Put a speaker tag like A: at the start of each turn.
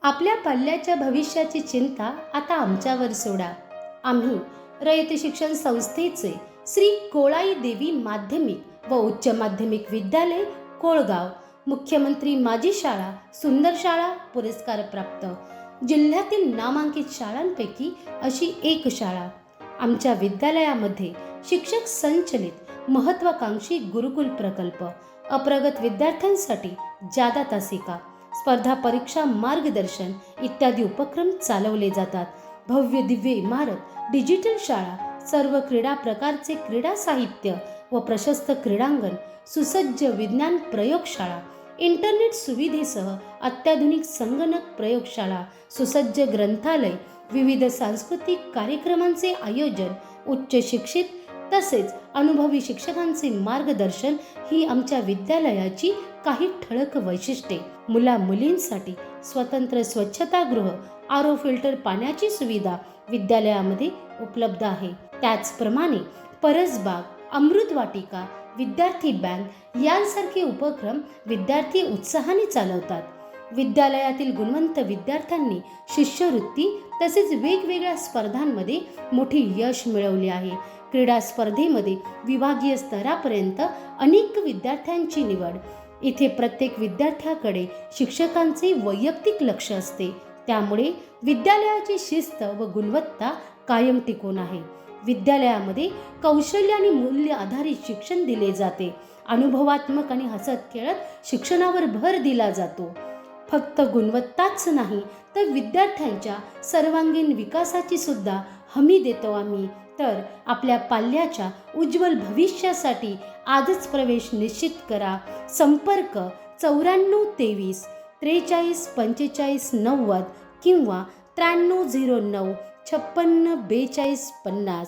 A: आपल्या पल्ल्याच्या भविष्याची चिंता आता आमच्यावर सोडा. आम्ही रयत शिक्षण संस्थेचे श्री कोळाई देवी माध्यमिक व उच्च माध्यमिक विद्यालय कोळगाव, मुख्यमंत्री माझी शाळा सुंदर शाळा पुरस्कार प्राप्त जिल्ह्यातील नामांकित शाळांपैकी अशी एक शाळा. आमच्या विद्यालयामध्ये शिक्षक संचलित महत्वाकांक्षी गुरुकुल प्रकल्प, अप्रगत विद्यार्थ्यांसाठी जादा तासिका, स्पर्धा परीक्षा मार्गदर्शन इत्यादी उपक्रम चालवले जातात. भव्य दिव्य इमारत, डिजिटल शाळा, सर्व क्रीडा प्रकारचे क्रीडा साहित्य व प्रशस्त क्रीडांगण, सुसज्ज विज्ञान प्रयोगशाळा, इंटरनेट सुविधेसह अत्याधुनिक संगणक प्रयोगशाळा, सुसज्ज ग्रंथालय, विविध सांस्कृतिक कार्यक्रमांचे आयोजन, उच्च शिक्षित तसेच अनुभवी शिक्षकांचे मार्गदर्शन ही आमच्या विद्यालयाची काही ठळक वैशिष्ट्ये. मुला मुलींसाठी स्वतंत्र स्वच्छतागृह, आरो फिल्टर पाण्याची सुविधा विद्यालयामध्ये उपलब्ध आहे. त्याचप्रमाणे परसबाग, अमृत वाटिका, विद्यार्थी बँक यांसारखे उपक्रम विद्यार्थी उत्साहाने चालवतात. विद्यालयातील गुणवंत विद्यार्थ्यांनी शिष्यवृत्ती तसेच वेगवेगळ्या स्पर्धांमध्ये मोठी यश मिळवले आहे. क्रीडा स्पर्धेमध्ये विभागीय स्तरापर्यंत अनेक विद्यार्थ्यांची निवड. इथे प्रत्येक विद्यार्थ्याकडे शिक्षकांचे वैयक्तिक लक्ष असते. त्यामुळे विद्यालयाची शिस्त व गुणवत्ता कायम टिकून आहे. विद्यालयामध्ये कौशल्य आणि मूल्य आधारित शिक्षण दिले जाते. अनुभवात्मक आणि हसत खेळत शिक्षणावर भर दिला जातो. फक्त गुणवत्ताच नाही तर विद्यार्थ्यांच्या सर्वांगीण विकासाची सुद्धा हमी देतो आम्ही. तर आपल्या पाल्याच्या उज्ज्वल भविष्यासाठी आजच प्रवेश निश्चित करा. संपर्क 9423 43 45 90 किंवा 9309 56 42 50.